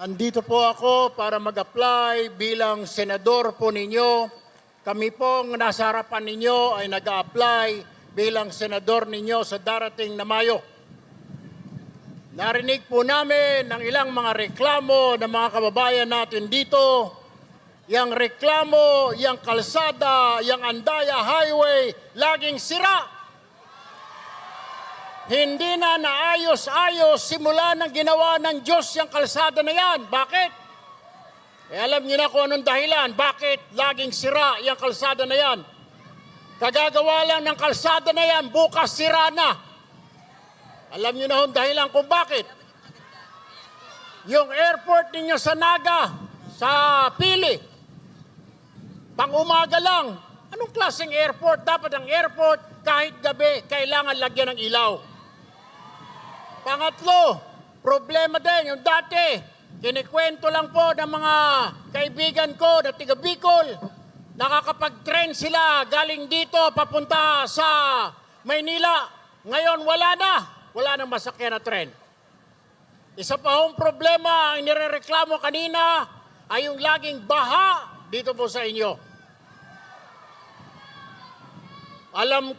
Andito po ako para mag-apply bilang senador po ninyo. Kami pong nasa harapan ninyo ay nag-a-apply bilang senador ninyo sa darating na Mayo. Narinig po namin ng ilang mga reklamo ng mga kababayan natin dito. Yang reklamo, yang kalsada, yang Andaya Highway, laging sira. Hindi na naayos-ayos simula ng ginawa ng Diyos yung kalsada na yan. Bakit? Alam niyo na kung anong dahilan. Bakit laging sira yung kalsada na yan? Kagagawa lang ng kalsada na yan, bukas sira na. Alam niyo na kung dahilan kung bakit. Yung airport ninyo sa Naga, sa Pili, pang umaga lang. Anong klaseng airport? Dapat ang airport kahit gabi kailangan lagyan ng ilaw. Pangatlo, problema din yung dati. Kinikwento lang po ng mga kaibigan ko na tiga Bicol. Nakakapag-train sila galing dito papunta sa Maynila. Ngayon wala na. Wala nang masakyan na tren. Isa pa hong problema ang nirereklamo kanina ay yung laging baha dito po sa inyo. Alam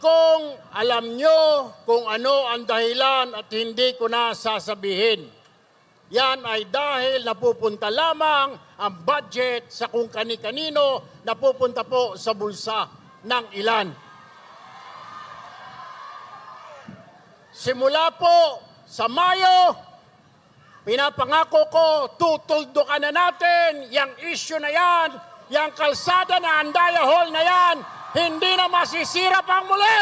nyo kung ano ang dahilan at hindi ko na sasabihin. Yan ay dahil napupunta lamang ang budget sa kung kani-kanino, napupunta po sa bulsa ng ilan. Simula po sa Mayo, pinapangako ko, tutuldukan na natin yung issue na yan, yung kalsada na Andaya Hall na yan, hindi na masisira pang muli.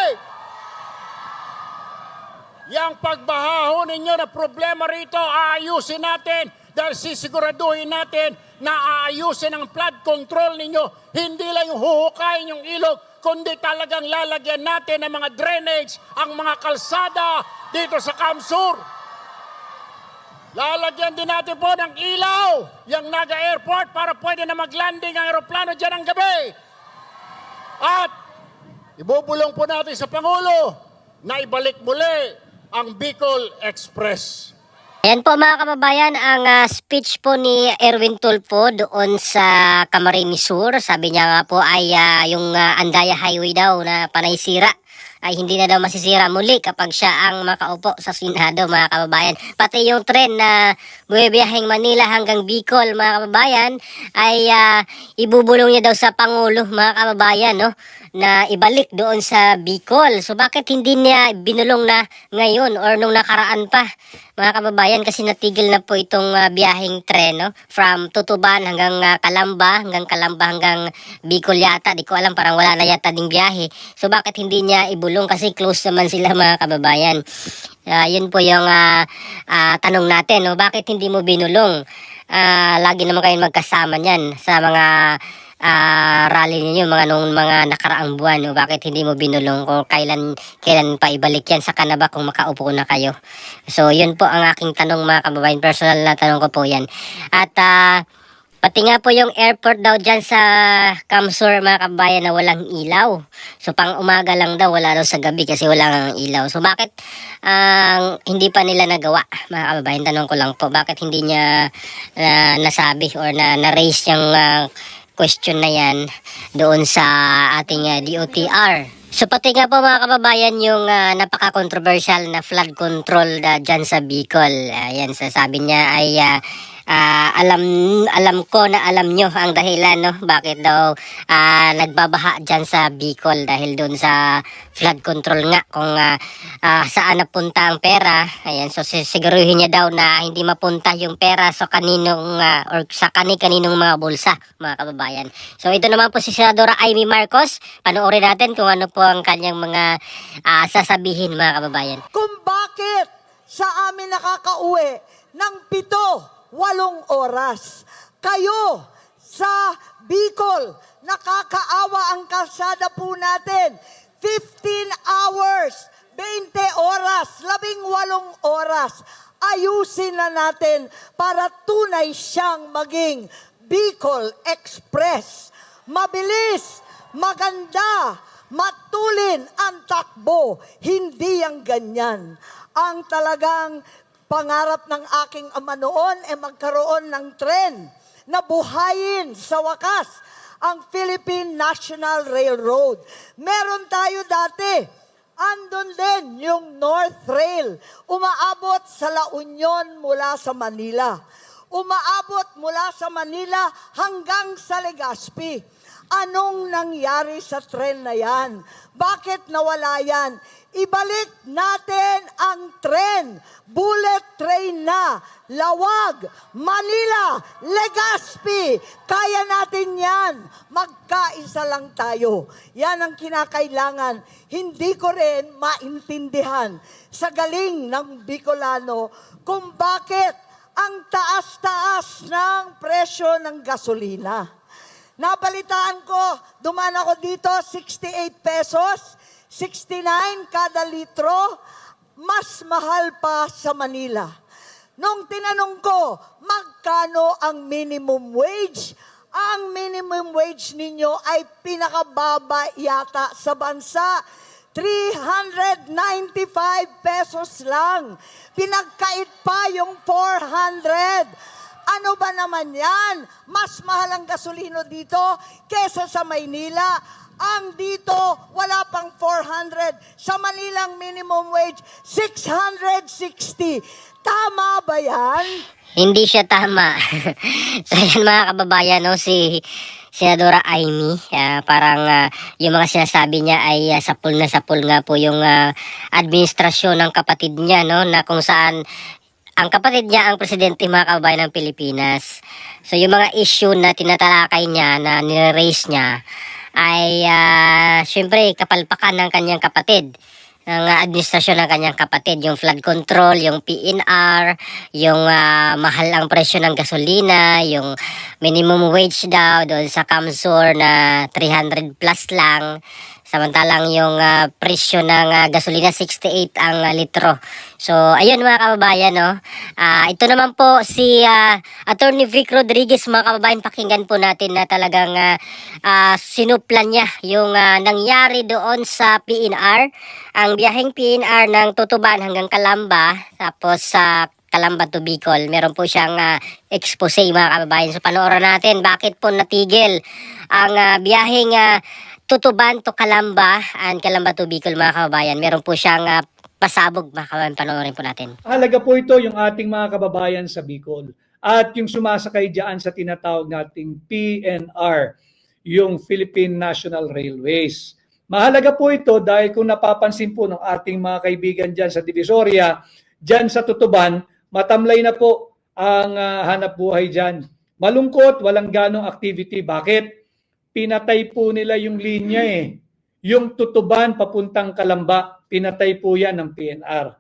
Yang pagbahaho ninyo na problema rito, aayusin natin dahil sisiguraduhin natin na aayusin ang flood control ninyo. Hindi lang yung huhukayin yung ilog, kundi talagang lalagyan natin ng mga drainage, ang mga kalsada dito sa Kamsur. Lalagyan din natin po ng ilaw, yung Naga Airport para pwede na maglanding ang aeroplano dyan ang gabi. At ibubulong po natin sa Pangulo na ibalik muli ang Bicol Express. Ayan po mga kababayan, ang speech po ni Erwin Tulfo doon sa Camarines Sur. Sabi niya nga po ay yung Andaya Highway daw na panay sira ay hindi na daw masisira muli kapag siya ang makaupo sa Senado mga kababayan. Pati yung tren na buwibiyaheng Manila hanggang Bicol mga kababayan ay ibubulong niya daw sa Pangulo mga kababayan, no? Na ibalik doon sa Bicol. So bakit hindi niya binulong na ngayon or nung nakaraan pa mga kababayan, kasi natigil na po itong biyaheng tren, no? From Tutuban hanggang Calamba hanggang Bicol yata. Di ko alam, parang wala na yata ding biyahe. So bakit hindi niya ibulong, kasi close naman sila mga kababayan. Yun po yung tanong natin, no? Bakit hindi mo binulong? Lagi naman kayo magkasama niyan sa mga rally ninyo nung mga nakaraang buwan, no? Bakit hindi mo binulong kung kailan pa ibalik yan, saka na ba kung makaupo na kayo? So yun po ang aking tanong mga kababayan, personal na tanong ko po yan. At pati nga po yung airport daw dyan sa Kamsur mga kababayan na walang ilaw. So pang umaga lang daw, wala daw sa gabi kasi wala nang ilaw. So bakit hindi pa nila nagawa mga kababayan? Tanong ko lang po, bakit hindi niya nasabi or na-raise yung question na yan doon sa ating DOTR. So pati nga po mga kababayan yung napaka-controversial na flood control dyan sa Bicol. Ayan, sasabi niya ay alam ko na alam nyo ang dahilan, no? Bakit daw nagbabaha dyan sa Bicol, dahil doon sa flood control nga kung saan napunta ang pera. Ayan, so siguruhin niya daw na hindi mapunta yung pera sa kaninong or sa kaninong mga bulsa mga kababayan. So ito naman po si Senadora Amy Marcos. Panoorin natin kung ano po ang kanyang mga sasabihin mga kababayan. Kung bakit sa amin nakakauwi ng 7-8 oras. Kayo sa Bicol, nakakaawa ang kalsada po natin. 15 hours, 20 oras, 18 oras. Ayusin na natin para tunay siyang maging Bicol Express. Mabilis, maganda, matulin ang takbo. Hindi ang ganyan. Ang talagang Pangarap ng aking ama noon ay magkaroon ng tren na buhayin sa wakas ang Philippine National Railroad. Meron tayo dati, andun din yung North Rail, umaabot sa La Union mula sa Manila. Umaabot mula sa Manila hanggang sa Legazpi. Anong nangyari sa tren na yan? Bakit nawala yan? Ibalik natin ang tren. Bullet train na. Lawag, Manila, Legazpi. Kaya natin yan. Magkaisa lang tayo. Yan ang kinakailangan. Hindi ko rin maintindihan sa galing ng Bicolano kung bakit ang taas-taas ng presyo ng gasolina. Nabalitaan ko, dumaan ako dito, 68 pesos, 69 kada litro, mas mahal pa sa Manila. Nung tinanong ko, magkano ang minimum wage? Ang minimum wage ninyo ay pinakababa yata sa bansa. 395 pesos lang. Pinagkait pa yung 400. Ano ba naman yan? Mas mahal ang gasolino dito kesa sa Maynila. Ang dito, wala pang 400. Sa Manilang minimum wage, 660. Tama ba yan? Hindi siya tama. So yan mga kababayan, no, si Senadora Amy, parang yung mga sinasabi niya ay sapul nga po yung administrasyon ng kapatid niya, no, na kung saan ang kapatid niya ang presidente mga kababayan ng Pilipinas. So yung mga issue na tinatalakay niya, na nire-raise niya, ay syempre kapalpakan ng kanyang kapatid, ng administrasyon ng kanyang kapatid, yung flood control, yung PNR, yung mahal ang presyo ng gasolina, yung minimum wage daw doon sa Kamsur na 300 plus lang, samantalang yung presyo ng gasolina 68 ang litro. So ayun mga kababayan, no, ito naman po si Attorney Vic Rodriguez mga kababayan, pakinggan po natin na talagang sinuplan niya yung nangyari doon sa PNR, ang biyaheng PNR ng Tutuban hanggang Calamba, tapos sa Calamba to Bicol. Meron po siyang expose mga kababayan. So panoorin natin bakit po natigil ang biyaheng Tutuban to Calamba and Calamba to Bicol mga kababayan. Meron po siyang pasabog mga kababayan. Panoorin po natin. Halaga po ito yung ating mga kababayan sa Bicol at yung sumasakay dyan sa tinatawag nating PNR, yung Philippine National Railways. Mahalaga po ito dahil kung napapansin po ng ating mga kaibigan dyan sa Divisoria, dyan sa Tutuban, matamlay na po ang hanap buhay dyan. Malungkot, walang ganong activity. Bakit? Pinatay po nila yung linya eh. Yung Tutuban papuntang Calamba, pinatay po yan ng PNR.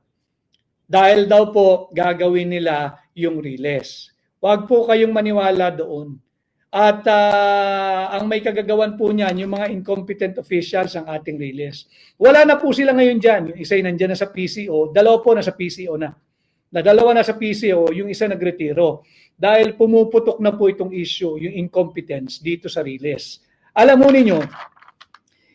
Dahil daw po gagawin nila yung riles. Huwag po kayong maniwala doon. At ang may kagagawan po niyan, yung mga incompetent officials ang ating riles. Wala na po sila ngayon dyan. Yung isa ay nandyan na sa PCO, dalawa po na sa PCO na. Dalawa na sa PCO, yung isa nagretiro. Dahil pumuputok na po itong issue, yung incompetence dito sa riles. Alam mo ninyo,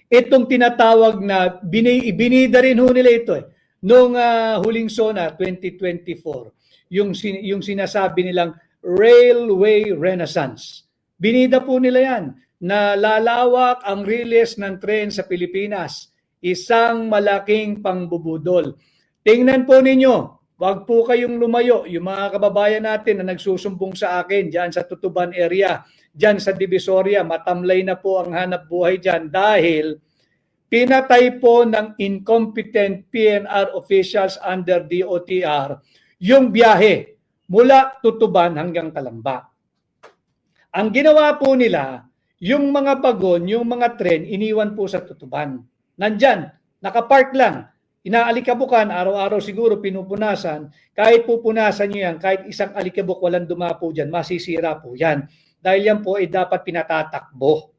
itong tinatawag na binida rin ho nila ito eh. Noong huling SONA 2024, yung sinasabi nilang Railway Renaissance. Binida po nila yan na lalawak ang riles ng tren sa Pilipinas. Isang malaking pangbubudol. Tingnan po ninyo, wag po kayong lumayo. Yung mga kababayan natin na nagsusumbong sa akin dyan sa Tutuban area, dyan sa Divisoria, matamlay na po ang hanap buhay dyan dahil pinatay po ng incompetent PNR officials under DOTR yung biyahe mula Tutuban hanggang Calamba. Ang ginawa po nila, yung mga bagon, yung mga tren, iniwan po sa Tutuban. Nandyan, nakapark lang. Inaalikabukan, araw-araw siguro pinupunasan. Kahit pupunasan nyo yan, kahit isang alikabok walang dumapo dyan, masisira po yan. Dahil yan po ay dapat pinatatakbo.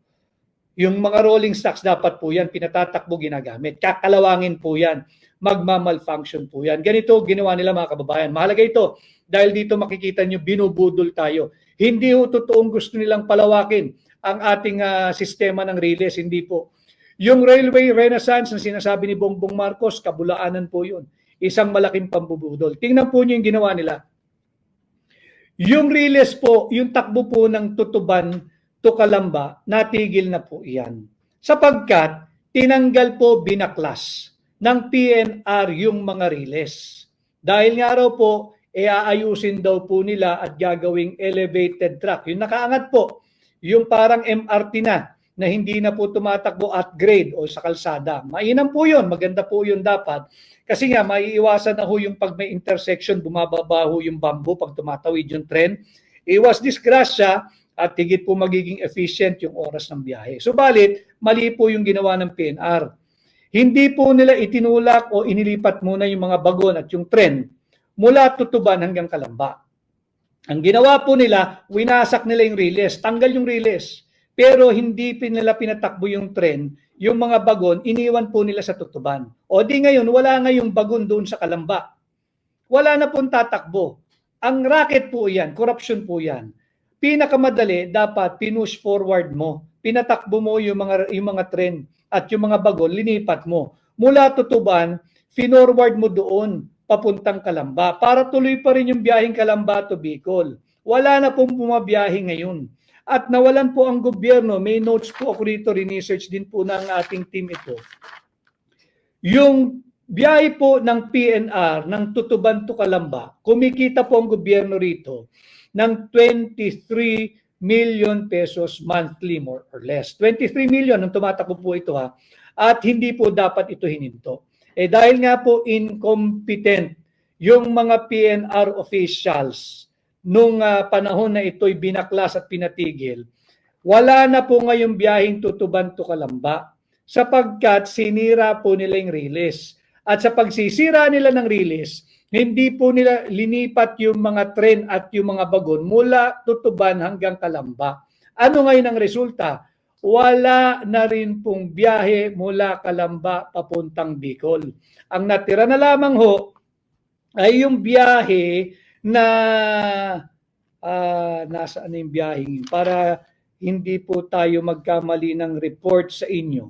Yung mga rolling stocks dapat po yan, pinatatakbo ginagamit. Kakalawangin po yan. Magmamalfunction po yan. Ganito ginawa nila mga kababayan. Mahalaga ito. Dahil dito makikita nyo, binubudol tayo. Hindi ho totoong gusto nilang palawakin ang ating sistema ng riles. Hindi po. Yung Railway Renaissance na sinasabi ni Bongbong Marcos, kabulaanan po yun. isang malaking pambubudol. Tingnan po niyo yung ginawa nila. Yung riles po, yung takbo po ng Tutuban to Calamba, natigil na po iyan. Sapagkat tinanggal po binaklas ng PNR yung mga riles. Dahil nga raw po, aayusin daw po nila at gagawing elevated track. Yung nakaangat po, yung parang MRT na hindi na po tumatakbo at grade o sa kalsada. Mainam po yun, maganda po yun dapat. Kasi nga, maiiwasan na ho yung pag may intersection, bumababa ho yung bamboo pag tumatawid yung tren. Iwas disgrasya at higit po magiging efficient yung oras ng biyahe. Subalit, mali po yung ginawa ng PNR. Hindi po nila itinulak o inilipat muna yung mga bagon at yung tren mula Tutuban hanggang Calamba. Ang ginawa po nila, winasak nila yung riles, tanggal yung riles. Pero hindi nila pinatakbo yung tren, yung mga bagon, iniwan po nila sa Tutuban. O di ngayon, wala nga yung bagon doon sa Calamba. Wala na pong tatakbo. Ang racket po yan, corruption po yan. Pinakamadali, dapat pinush forward mo. Pinatakbo mo yung mga tren at yung mga bagon, linipat mo. Mula Tutuban, finorward mo doon, papuntang Calamba, para tuloy pa rin yung biyaheng Calamba to Bicol. Wala na pong bumabiyahe ngayon. At nawalan po ang gobyerno, may notes po ako rito, research din po ng ating team ito. Yung biyahe po ng PNR ng Tutuban to Calamba, kumikita po ang gobyerno rito ng 23 million pesos monthly, more or less. 23 million ang tumatakbo po ito ha. At hindi po dapat ito hininto. Dahil nga po incompetent yung mga PNR officials nung panahon na ito'y binaklas at pinatigil, wala na po ngayong biyaheng Tutuban to Calamba sapagkat sinira po nila yung riles. At sa pagsisira nila ng riles, hindi po nila linipat yung mga tren at yung mga bagon mula Tutuban hanggang Calamba. Ano ngayon ang resulta? Wala na rin pong biyahe mula Calamba papuntang Bicol. Ang natira na lamang ho ay yung biyahe na nasaan yung biyaheng para hindi po tayo magkamali ng report sa inyo.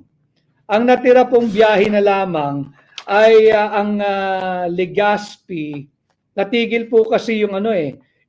Ang natira pong biyahe na lamang ay ang Legazpi. Natigil po kasi yung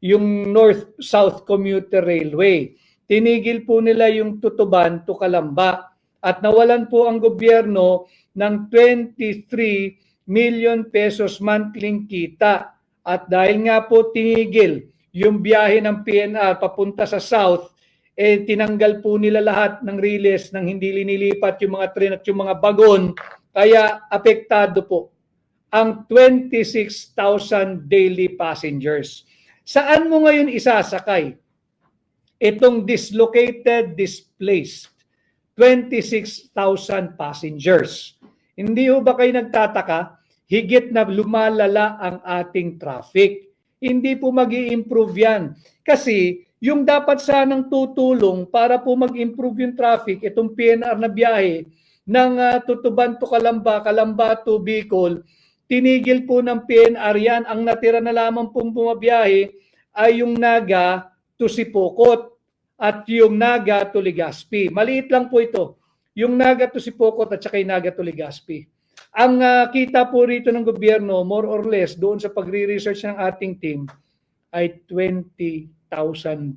yung North-South Commuter Railway. Tinigil po nila yung Tutuban to Calamba at nawalan po ang gobyerno ng 23 million pesos monthly kita. At dahil nga po tinigil yung biyahe ng PNR papunta sa South, tinanggal po nila lahat ng riles nang hindi linilipat yung mga tren at yung mga bagon. Kaya apektado po ang 26,000 daily passengers. Saan mo ngayon isasakay itong dislocated, displaced 26,000 passengers? Hindi ho ba kayo nagtataka? Higit na lumalala ang ating traffic. Hindi po mag-i-improve yan. Kasi yung dapat sanang tutulong para po mag-improve yung traffic, itong PNR na biyahe ng Tutuban to Calamba, Calamba to Bicol, tinigil po ng PNR yan. Ang natira na lamang pong bumabiyahe ay yung Naga to Sipokot at yung Naga to Legazpi. Maliit lang po ito. Yung Naga to Sipokot at saka yung Naga to Legazpi. Ang kita po rito ng gobyerno, more or less, doon sa pagre-research ng ating team, ay 20,000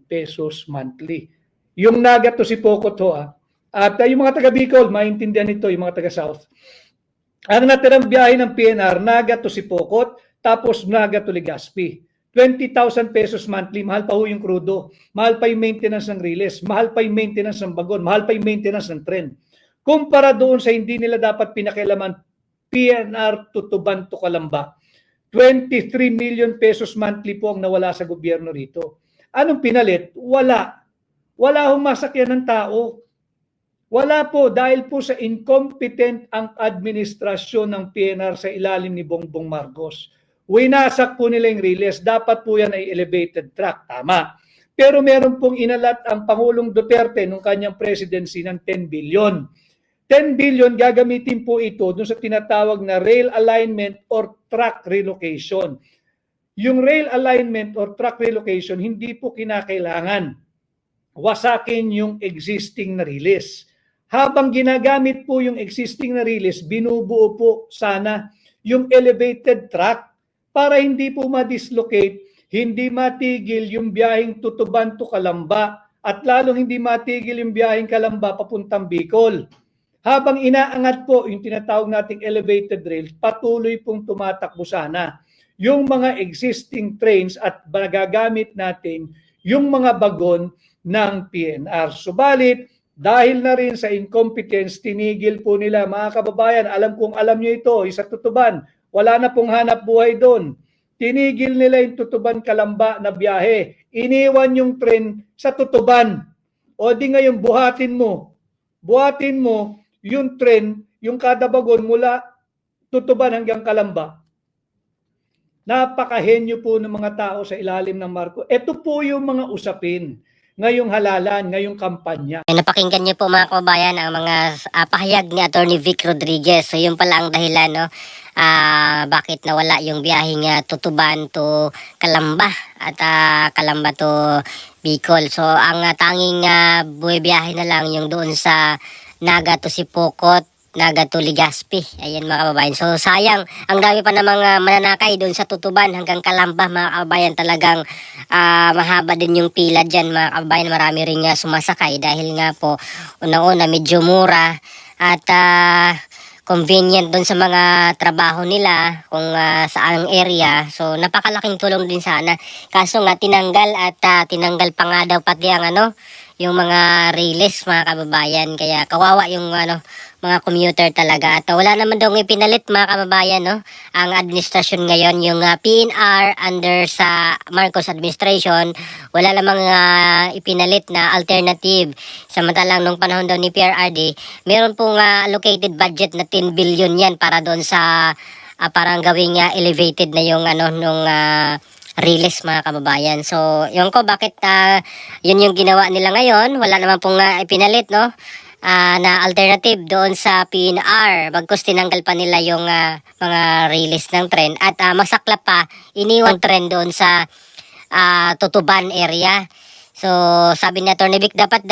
pesos monthly. Yung Naga to Sipokot ho At yung mga taga Bicol, maintindihan ito, yung mga taga South. Ang natirang biyahe ng PNR, Naga to Sipokot, tapos Naga to Legazpi. 20,000 pesos monthly, mahal pa ho yung krudo, mahal pa yung maintenance ng riles, mahal pa yung maintenance ng bagon, mahal pa yung maintenance ng tren. Kumpara doon sa hindi nila dapat pinakialaman, PNR Tutuban to Calamba, 23 million pesos monthly po ang nawala sa gobyerno rito. Anong pinalit? Wala. Wala hong masakyan ng tao. Wala po dahil po sa incompetent ang administrasyon ng PNR sa ilalim ni Bongbong Marcos. Winasak po nila yung riles. Dapat po yan ay elevated track. Tama. Pero meron pong inalat ang Pangulong Duterte nung kanyang presidency ng 10 billion. 10 billion gagamitin po ito dun sa tinatawag na rail alignment or track relocation. Yung rail alignment or track relocation, hindi po kinakailangan wasakin yung existing na riles. Habang ginagamit po yung existing na riles, binubuo po sana yung elevated track para hindi po ma-dislocate, hindi matigil yung biyaheng Tutuban to Calamba at lalong hindi matigil yung biyaheng Calamba papuntang Bicol. Habang inaangat po yung tinatawag nating elevated rail, patuloy pong tumatakbo sana yung mga existing trains at nagagamit natin yung mga bagon ng PNR. Subalit, dahil na rin sa incompetence, tinigil po nila. Mga kababayan, alam nyo ito, sa Tutuban, wala na pong hanap buhay doon. Tinigil nila yung Tutuban Calamba na biyahe. Iniwan yung tren sa Tutuban. O di ngayon, buhatin mo yung tren, yung kada bagon mula Tutuban hanggang Calamba. Napakahenyo po ng mga tao sa ilalim ng Marcos. Ito po yung mga usapin ngayong halalan, ngayong kampanya. Napakinggan niyo po mga kababayan ang mga pahayag ni Attorney Vic Rodriguez. So yun pala ang dahilan, no? Bakit nawala yung biyaheng Tutuban to Calamba at Calamba to Bicol. So ang tanging buhay-biyahe na lang yung doon sa Naga to Sipokot, Naga to Legazpi. Ayan mga kababayan. So sayang, ang dami pa namang mananakay doon sa Tutuban hanggang Calamba mga kababayan. Talagang mahaba din yung pila dyan mga kababayan. Marami rin sumasakay dahil nga po una-una medyo mura at convenient doon sa mga trabaho nila kung saang area. So napakalaking tulong din sana. Kaso nga tinanggal at tinanggal pa nga daw pati ang yung mga railis mga kababayan. Kaya kawawa yung mga commuter talaga. At wala naman daw ipinalit mga kababayan, no? Ang administrasyon ngayon, yung PNR under sa Marcos administration, wala namang ipinalit na alternative. Samantalang nung panahon daw ni PRRD, meron pong allocated budget na 10 billion yan para doon sa parang gawing elevated na yung nung release mga kababayan. So, yun ko bakit yun yung ginawa nila ngayon. Wala naman pong ipinalit, no? Na alternative doon sa PNR. Bagkus tinanggal pa nila yung mga release ng tren. At masaklap pa, iniwan tren doon sa Tutuban area. So, sabi ni Atty. Vic, dapat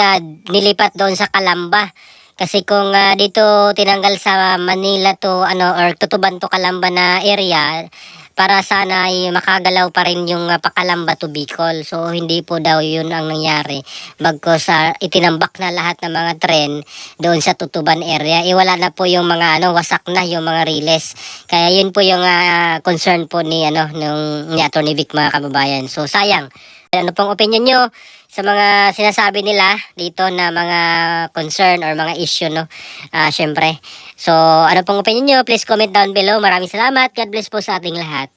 nilipat doon sa Calamba. Kasi kung dito tinanggal sa Manila to or Tutuban to Calamba na area, para sana ay makagalaw pa rin yung Calamba to Bicol. So hindi po daw yun ang nangyari. Bagkus itinambak na lahat ng mga tren doon sa Tutuban area. Wala na po yung mga wasak na yung mga riles. Kaya yun po yung concern po ni ni Atty. Vic mga kababayan. So sayang. Ano pong opinion nyo sa mga sinasabi nila dito na mga concern or mga issue, no? Syempre. So, ano pong opinion nyo? Please comment down below. Maraming salamat. God bless po sa ating lahat.